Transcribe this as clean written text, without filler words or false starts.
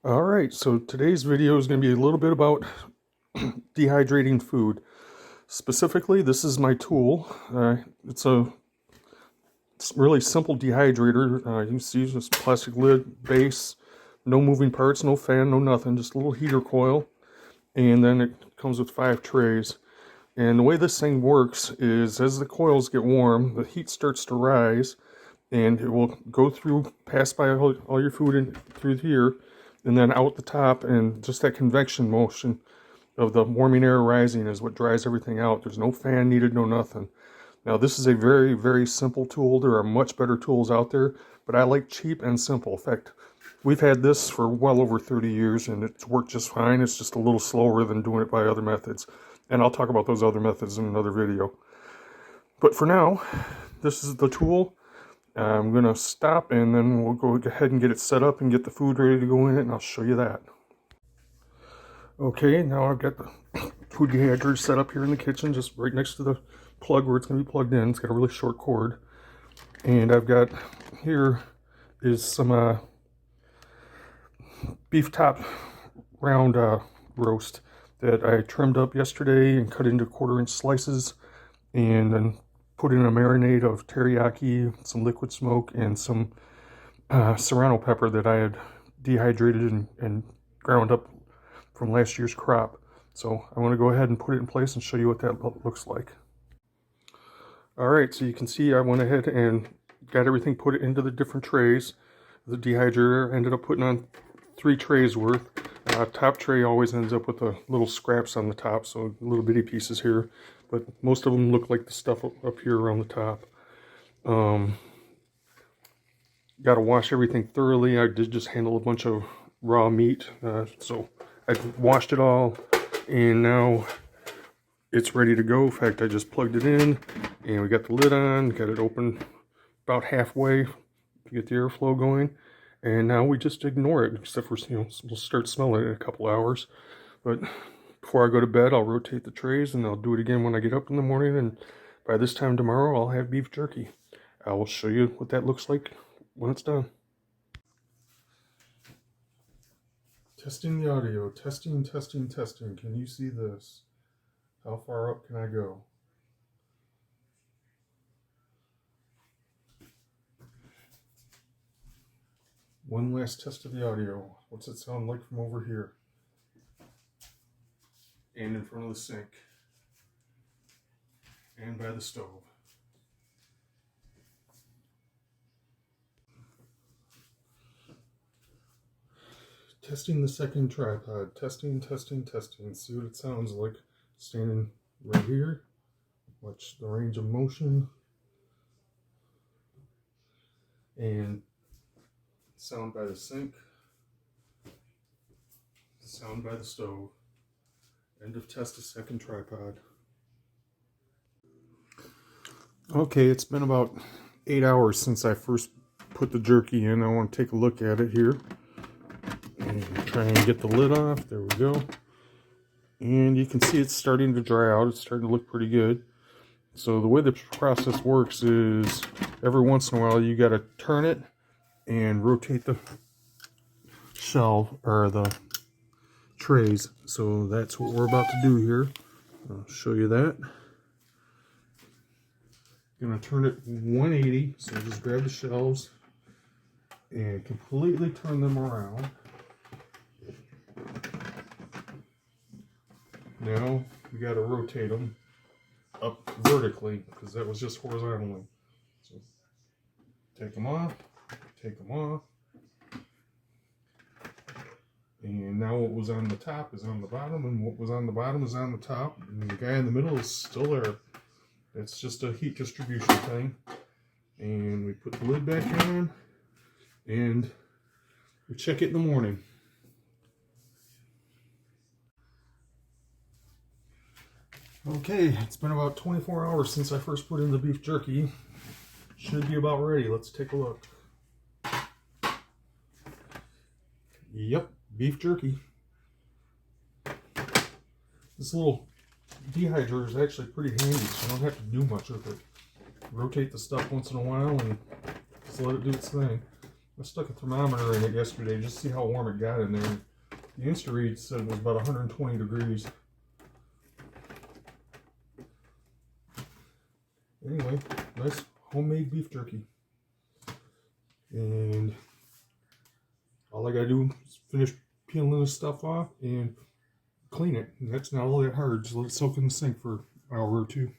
Alright, so today's video is going to be a little bit about dehydrating food. Specifically, this is my tool. It's a really simple dehydrator. You can see this plastic lid, base, no moving parts, no fan, no nothing, just a little heater coil. And then it comes with 5 trays. And the way this thing works is as the coils get warm, the heat starts to rise, and it will go through, pass by all your food in through here, and then out the top, and just that convection motion of the warming air rising is what dries everything out. There's no fan needed, no nothing. Now this is a very, very simple tool. There are much better tools out there, but I like cheap and simple. In fact, we've had this for well over 30 years and it's worked just fine. It's just a little slower than doing it by other methods. And I'll talk about those other methods in another video. But for now, this is the tool. I'm going to stop and then we'll go ahead and get it set up and get the food ready to go in it, and I'll show you that. Okay, now I've got the food dehydrator set up here in the kitchen, just right next to the plug where it's going to be plugged in. It's got a really short cord. And I've got, here is some beef top round roast that I trimmed up yesterday and cut into 1/4-inch slices, and then put in a marinade of teriyaki, some liquid smoke, and some serrano pepper that I had dehydrated and ground up from last year's crop. So I want to go ahead and put it in place and show you what that looks like. Alright, so you can see I went ahead and got everything put into the different trays. The dehydrator ended up putting on 3 trays worth. Top tray always ends up with the little scraps on the top, so little bitty pieces here. But most of them look like the stuff up here around the top. Got to wash everything thoroughly. I did just handle a bunch of raw meat, so I washed it all, and now it's ready to go. In fact, I just plugged it in, and we got the lid on, got it open about halfway to get the airflow going, and now we just ignore it, except for, we'll start smelling it in a couple hours. But before I go to bed, I'll rotate the trays, and I'll do it again when I get up in the morning, and by this time tomorrow, I'll have beef jerky. I will show you what that looks like when it's done. Testing the audio. Testing, testing, testing. Can you see this? How far up can I go? One last test of the audio. What's it sound like from over here? And in front of the sink. And by the stove. Testing the second tripod. Testing, testing, testing. See what it sounds like standing right here. Watch the range of motion. And sound by the sink. Sound by the stove. End of test of second tripod. Okay, it's been about 8 hours since I first put the jerky in. I want to take a look at it here. And try and get the lid off. There we go. And you can see it's starting to dry out. It's starting to look pretty good. So the way the process works is every once in a while you got to turn it and rotate the shelf or the trays. So that's what we're about to do here. I'll show you that. Gonna turn it 180, so just grab the shelves and completely turn them around. Now we got to rotate them up vertically because that was just horizontally. So take them off, and now what was on the top is on the bottom, and what was on the bottom is on the top, and the guy in the middle is still there. It's just a heat distribution thing. And we put the lid back on, and we check it in the morning. Okay, it's been about 24 hours since I first put in the beef jerky. Should be about ready. Let's take a look. Yep, beef jerky. This little dehydrator is actually pretty handy, so I don't have to do much with it. Rotate the stuff once in a while and just let it do its thing. I stuck a thermometer in it yesterday just to see how warm it got in there. The Insta-Read said it was about 120 degrees. Anyway, nice homemade beef jerky. And all I gotta do is finish peeling this stuff off and clean it. And that's not all that hard. Just let it soak in the sink for an hour or two.